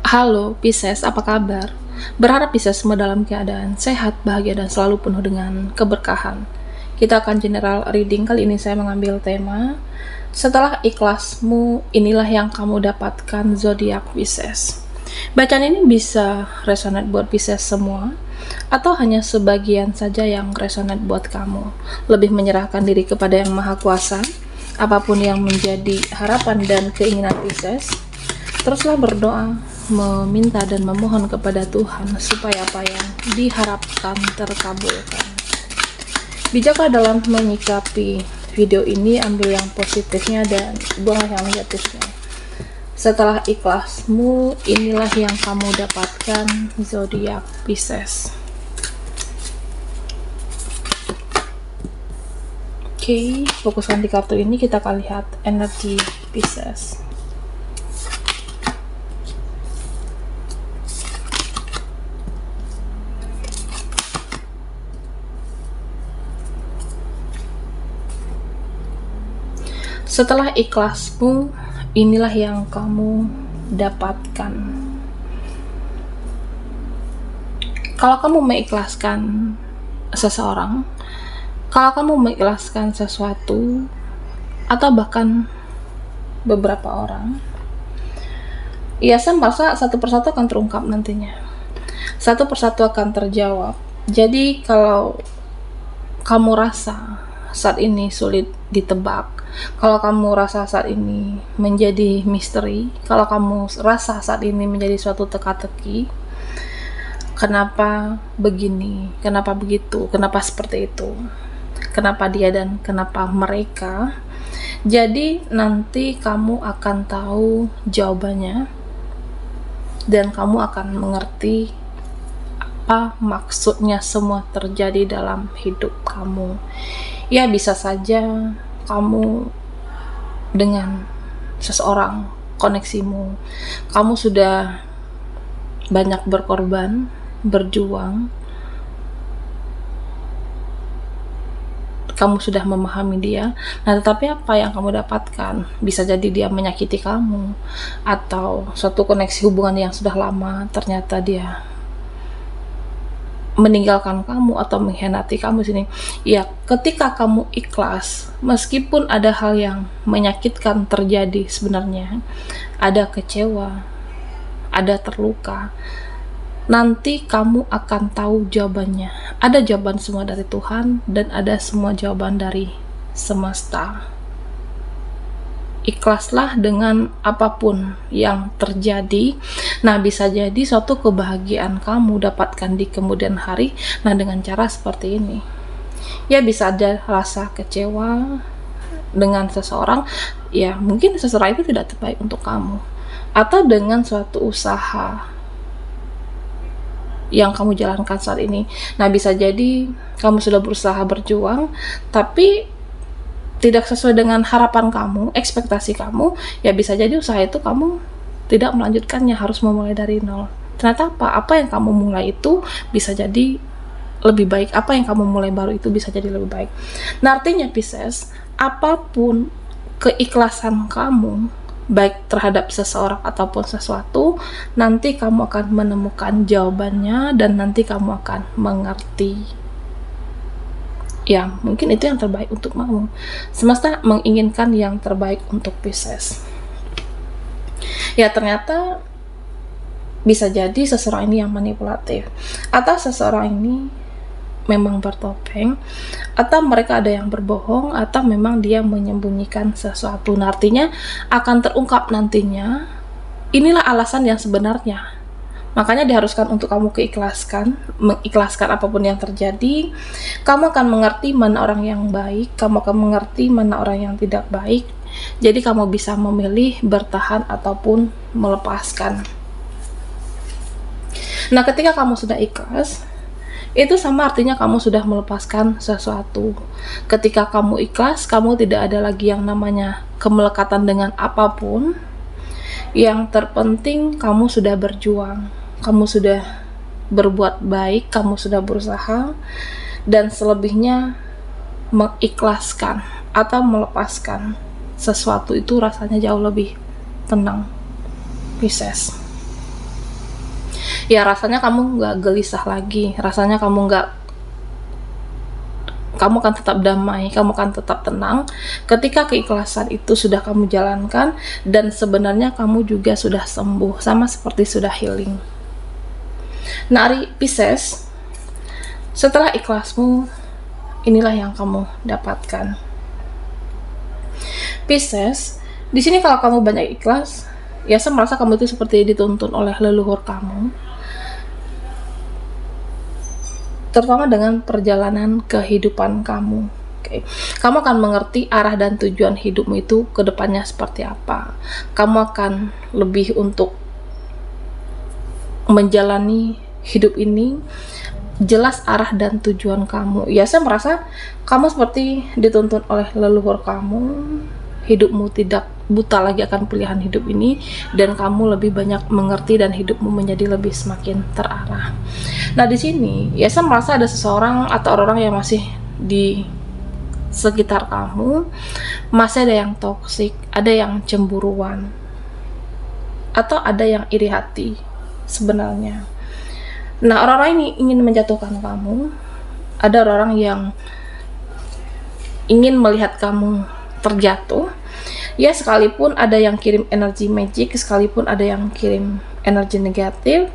Halo Pisces, apa kabar? Berharap Pisces semua dalam keadaan sehat, bahagia, dan selalu penuh dengan keberkahan. Kita akan general reading. Kali ini saya mengambil tema setelah ikhlasmu, inilah yang kamu dapatkan, zodiak Pisces. Bacaan ini bisa resonate buat Pisces semua, atau hanya sebagian saja yang resonate buat kamu. Lebih menyerahkan diri kepada Yang Maha Kuasa. Apapun yang menjadi harapan dan keinginan Pisces, teruslah berdoa, meminta dan memohon kepada Tuhan supaya apa yang diharapkan terkabulkan. Bijaklah dalam menyikapi video ini, ambil yang positifnya dan buanglah yang negatifnya. Setelah ikhlasmu, inilah yang kamu dapatkan, zodiak Pisces. Oke, fokuskan di kartu ini, kita akan lihat energi Pisces. Setelah ikhlasmu, inilah yang kamu dapatkan. Kalau kamu mengikhlaskan seseorang, kalau kamu mengikhlaskan sesuatu, atau bahkan beberapa orang, ya saya merasa satu persatu akan terungkap nantinya. Satu persatu akan terjawab. Jadi kalau kamu rasa saat ini sulit ditebak, kalau kamu rasa saat ini menjadi misteri, kalau kamu rasa saat ini menjadi suatu teka-teki, kenapa begini, kenapa begitu, kenapa seperti itu, kenapa dia dan kenapa mereka, jadi nanti kamu akan tahu jawabannya dan kamu akan mengerti apa maksudnya semua terjadi dalam hidup kamu. Ya, bisa saja kamu dengan seseorang, koneksimu, kamu sudah banyak berkorban, berjuang, kamu sudah memahami dia. Nah, tetapi apa yang kamu dapatkan? Bisa jadi dia menyakiti kamu, atau suatu koneksi hubungan yang sudah lama ternyata dia meninggalkan kamu atau mengkhianati kamu sini. Ya, ketika kamu ikhlas, meskipun ada hal yang menyakitkan terjadi, sebenarnya ada kecewa, ada terluka, nanti kamu akan tahu jawabannya. Ada jawaban semua dari Tuhan dan ada semua jawaban dari semesta. Ikhlaslah dengan apapun yang terjadi. Nah, bisa jadi suatu kebahagiaan kamu dapatkan di kemudian hari. Nah, dengan cara seperti ini. Ya, bisa ada rasa kecewa dengan seseorang. Ya, mungkin seseorang itu tidak terbaik untuk kamu. Atau dengan suatu usaha yang kamu jalankan saat ini. Nah, bisa jadi kamu sudah berusaha berjuang, tapi tidak sesuai dengan harapan kamu, ekspektasi kamu. Ya, bisa jadi usaha itu kamu tidak melanjutkannya, harus memulai dari nol. Ternyata apa yang kamu mulai itu bisa jadi lebih baik, apa yang kamu mulai baru itu bisa jadi lebih baik. Nah, artinya Pisces, apapun keikhlasan kamu, baik terhadap seseorang ataupun sesuatu, nanti kamu akan menemukan jawabannya dan nanti kamu akan mengerti. Ya, mungkin itu yang terbaik untuk kamu. Semesta menginginkan yang terbaik untuk Pisces. Ya, ternyata bisa jadi seseorang ini yang manipulatif, atau seseorang ini memang bertopeng, atau mereka ada yang berbohong, atau memang dia menyembunyikan sesuatu. Nah, artinya akan terungkap nantinya. Inilah alasan yang sebenarnya. Makanya diharuskan untuk kamu mengikhlaskan apapun yang terjadi. Kamu akan mengerti mana orang yang baik, kamu akan mengerti mana orang yang tidak baik. Jadi kamu bisa memilih bertahan ataupun melepaskan. Nah, ketika kamu sudah ikhlas, itu sama artinya kamu sudah melepaskan sesuatu. Ketika kamu ikhlas, kamu tidak ada lagi yang namanya kemelekatan dengan apapun. Yang terpenting kamu sudah berjuang, kamu sudah berbuat baik, kamu sudah berusaha, dan selebihnya mengikhlaskan atau melepaskan sesuatu itu rasanya jauh lebih tenang, Pisces. Ya rasanya kamu nggak gelisah lagi, rasanya kamu akan tetap damai, kamu akan tetap tenang ketika keikhlasan itu sudah kamu jalankan, dan sebenarnya kamu juga sudah sembuh, sama seperti sudah healing. Nah, Pisces, setelah ikhlasmu, inilah yang kamu dapatkan. Pisces, di sini kalau kamu banyak ikhlas, ya saya merasa kamu itu seperti dituntun oleh leluhur kamu, terutama dengan perjalanan kehidupan kamu. Kamu akan mengerti arah dan tujuan hidupmu itu ke depannya seperti apa. Kamu akan lebih untuk menjalani hidup ini, jelas arah dan tujuan kamu. Ya, saya merasa kamu seperti dituntun oleh leluhur kamu. Hidupmu tidak buta lagi akan pilihan hidup ini, dan kamu lebih banyak mengerti dan hidupmu menjadi lebih semakin terarah. Nah, di sini ya saya merasa ada seseorang atau orang yang masih di sekitar kamu, masih ada yang toksik, ada yang cemburuan, atau ada yang iri hati sebenarnya. Nah, orang-orang ini ingin menjatuhkan kamu. Ada orang yang ingin melihat kamu terjatuh. Ya, sekalipun ada yang kirim energi magic, sekalipun ada yang kirim energi negatif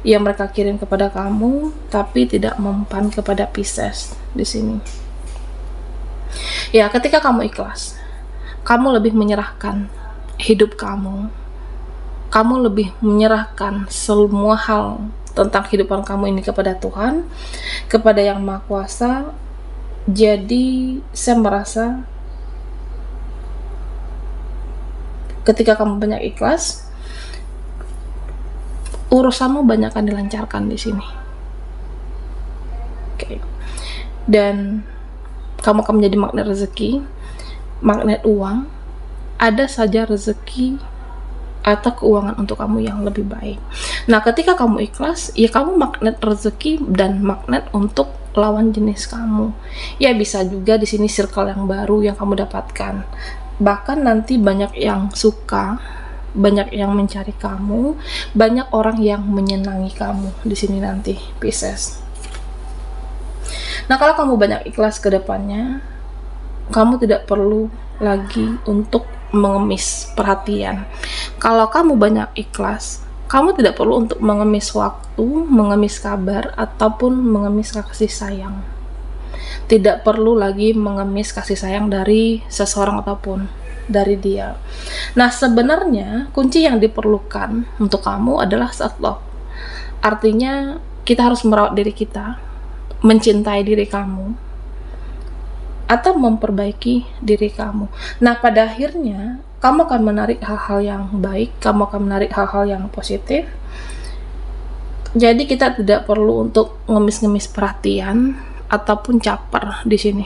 yang mereka kirim kepada kamu, tapi tidak mempan kepada Pisces di sini. Ya, ketika kamu ikhlas, kamu lebih menyerahkan hidup kamu. Kamu lebih menyerahkan semua hal tentang kehidupan kamu ini kepada Tuhan, kepada Yang Maha Kuasa. Jadi saya merasa ketika kamu banyak ikhlas, urusanmu banyak akan dilancarkan di sini. Dan kamu akan menjadi magnet rezeki, magnet uang. Ada saja rezeki atau keuangan untuk kamu yang lebih baik. Nah, ketika kamu ikhlas, ya kamu magnet rezeki dan magnet untuk lawan jenis kamu. Ya, bisa juga di sini circle yang baru yang kamu dapatkan. Bahkan nanti banyak yang suka, banyak yang mencari kamu, banyak orang yang menyenangi kamu di sini nanti, Pisces. Nah, kalau kamu banyak ikhlas ke depannya, kamu tidak perlu lagi untuk mengemis perhatian. Kalau kamu banyak ikhlas, kamu tidak perlu untuk mengemis waktu, mengemis kabar, ataupun mengemis kasih sayang. Tidak perlu lagi mengemis kasih sayang dari seseorang ataupun dari dia. Nah, sebenarnya kunci yang diperlukan untuk kamu adalah self-love. Artinya kita harus merawat diri kita, mencintai diri kamu, atau memperbaiki diri kamu. Nah, pada akhirnya kamu akan menarik hal-hal yang baik, kamu akan menarik hal-hal yang positif. Jadi kita tidak perlu untuk ngemis-ngemis perhatian ataupun caper di sini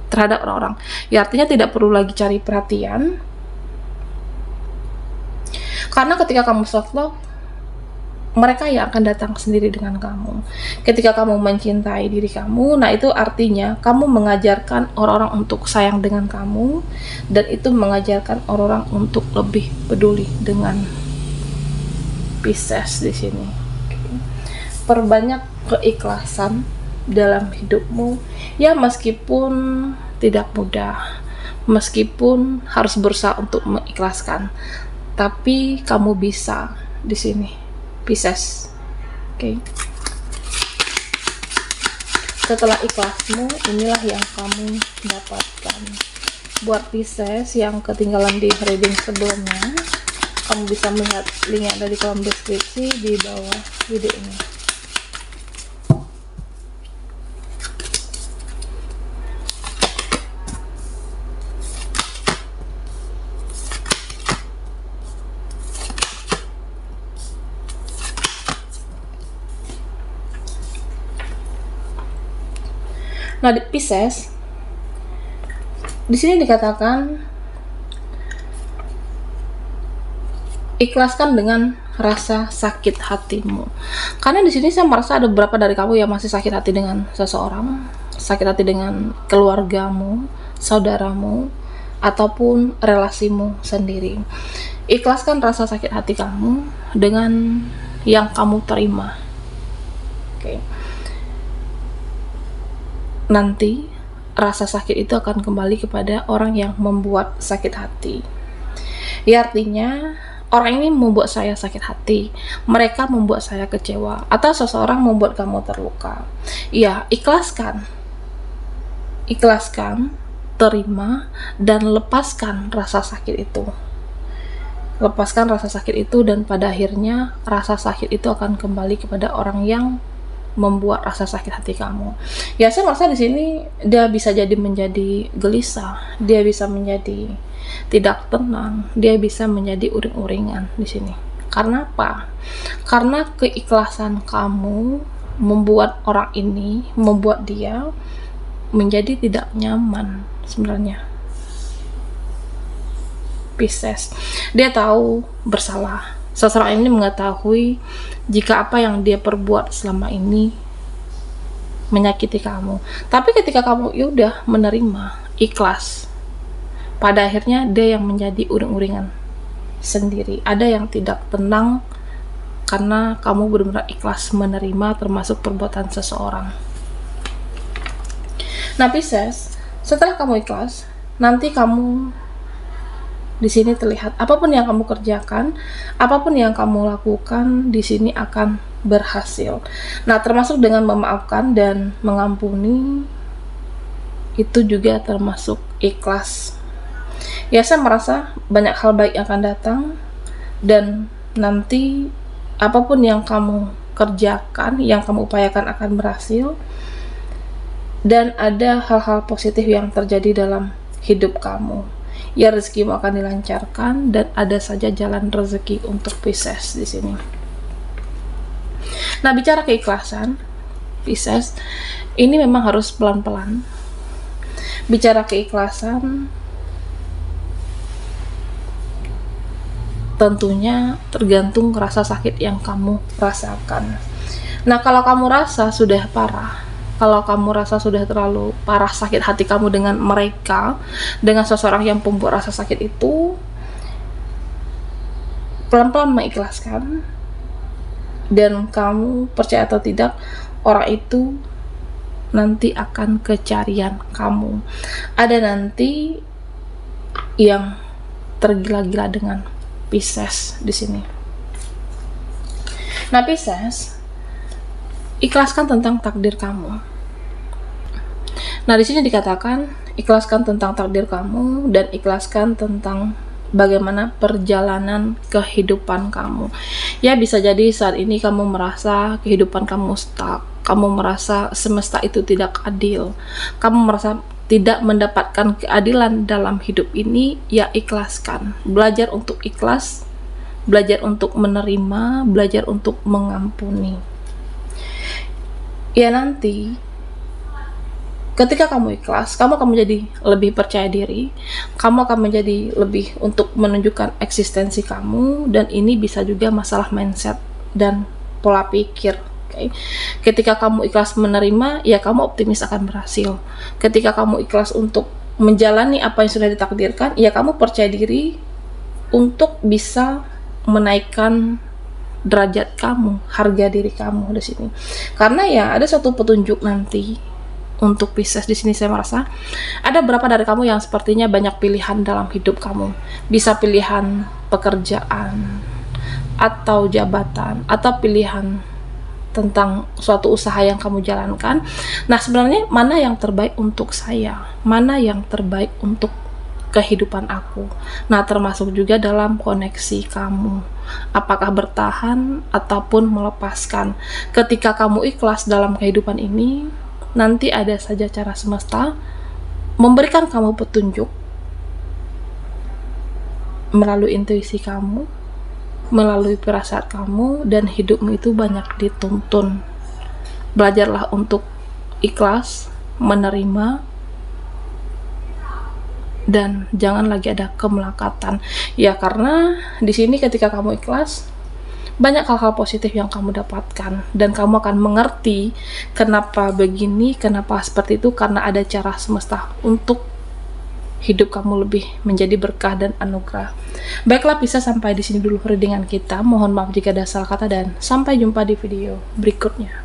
terhadap orang-orang. Ya, artinya tidak perlu lagi cari perhatian. Karena ketika kamu self-love, mereka yang akan datang sendiri dengan kamu. Ketika kamu mencintai diri kamu, nah itu artinya kamu mengajarkan orang-orang untuk sayang dengan kamu, dan itu mengajarkan orang-orang untuk lebih peduli dengan Pisces di sini. Perbanyak keikhlasan dalam hidupmu. Ya, meskipun tidak mudah, meskipun harus berusaha untuk mengikhlaskan, tapi kamu bisa di sini, Pisces. Setelah ikhlasmu, inilah yang kamu dapatkan. Buat Pisces yang ketinggalan di reading sebelumnya, kamu bisa melihat link yang ada di kolom deskripsi di bawah video ini. Nah, di Pisces, di sini dikatakan ikhlaskan dengan rasa sakit hatimu. Karena di sini saya merasa ada beberapa dari kamu yang masih sakit hati dengan seseorang, sakit hati dengan keluargamu, saudaramu, ataupun relasimu sendiri. Ikhlaskan rasa sakit hati kamu dengan yang kamu terima. Oke. Nanti rasa sakit itu akan kembali kepada orang yang membuat sakit hati. Ya, artinya orang ini membuat saya sakit hati, mereka membuat saya kecewa, atau seseorang membuat kamu terluka. Ya, ikhlaskan, terima, dan lepaskan rasa sakit itu. Lepaskan rasa sakit itu, dan pada akhirnya rasa sakit itu akan kembali kepada orang yang membuat rasa sakit hati kamu. Ya, saya merasa di sini dia bisa jadi menjadi gelisah, dia bisa menjadi tidak tenang, dia bisa menjadi uring-uringan di sini. Karena apa? Karena keikhlasan kamu membuat orang ini, membuat dia menjadi tidak nyaman sebenarnya. Pisces, dia tahu bersalah. Seseorang ini mengetahui jika apa yang dia perbuat selama ini menyakiti kamu. Tapi ketika kamu yaudah menerima, ikhlas, pada akhirnya dia yang menjadi uring-uringan sendiri. Ada yang tidak tenang karena kamu benar-benar ikhlas menerima termasuk perbuatan seseorang. Nah, Pisces, setelah kamu ikhlas, nanti kamu di sini terlihat apapun yang kamu kerjakan, apapun yang kamu lakukan di sini akan berhasil. Nah, termasuk dengan memaafkan dan mengampuni, itu juga termasuk ikhlas. Ya, saya merasa banyak hal baik yang akan datang, dan nanti apapun yang kamu kerjakan, yang kamu upayakan akan berhasil, dan ada hal-hal positif yang terjadi dalam hidup kamu. Ya, rezekimu akan dilancarkan dan ada saja jalan rezeki untuk Pisces di sini. Nah, bicara keikhlasan, Pisces, ini memang harus pelan-pelan. Bicara keikhlasan, tentunya tergantung rasa sakit yang kamu rasakan. Nah, kalau kamu rasa sudah parah, kalau kamu rasa sudah terlalu parah sakit hati kamu dengan mereka, dengan seseorang yang pembuat rasa sakit itu, pelan-pelan mengikhlaskan, dan kamu percaya atau tidak, orang itu nanti akan kecarian kamu. Ada nanti yang tergila-gila dengan Pisces di sini. Nah, Pisces, ikhlaskan tentang takdir kamu. Nah, di sini dikatakan ikhlaskan tentang takdir kamu dan ikhlaskan tentang bagaimana perjalanan kehidupan kamu. Ya, bisa jadi saat ini kamu merasa kehidupan kamu stuck, kamu merasa semesta itu tidak adil, kamu merasa tidak mendapatkan keadilan dalam hidup ini. Ya, ikhlaskan, belajar untuk ikhlas, belajar untuk menerima, belajar untuk mengampuni. Ya, nanti ketika kamu ikhlas, kamu akan menjadi lebih percaya diri, kamu akan menjadi lebih untuk menunjukkan eksistensi kamu, dan ini bisa juga masalah mindset dan pola pikir. Okay? Ketika kamu ikhlas menerima, ya kamu optimis akan berhasil. Ketika kamu ikhlas untuk menjalani apa yang sudah ditakdirkan, ya kamu percaya diri untuk bisa menaikkan derajat kamu, harga diri kamu di sini. Karena ya ada suatu petunjuk nanti untuk Pisces di sini. Saya merasa ada beberapa dari kamu yang sepertinya banyak pilihan dalam hidup kamu. Bisa pilihan pekerjaan atau jabatan atau pilihan tentang suatu usaha yang kamu jalankan. Nah, sebenarnya mana yang terbaik untuk saya? Mana yang terbaik untuk kehidupan aku? Nah, termasuk juga dalam koneksi kamu. Apakah bertahan ataupun melepaskan? Ketika kamu ikhlas dalam kehidupan ini, nanti ada saja cara semesta memberikan kamu petunjuk melalui intuisi kamu, melalui perasaan kamu, dan hidupmu itu banyak dituntun. Belajarlah untuk ikhlas, menerima, dan jangan lagi ada kemelekatan. Ya, karena di sini ketika kamu ikhlas, banyak hal-hal positif yang kamu dapatkan, dan kamu akan mengerti kenapa begini, kenapa seperti itu, karena ada cara semesta untuk hidup kamu lebih menjadi berkah dan anugerah. Baiklah, bisa sampai di sini dulu readingan kita. Mohon maaf jika ada salah kata dan sampai jumpa di video berikutnya.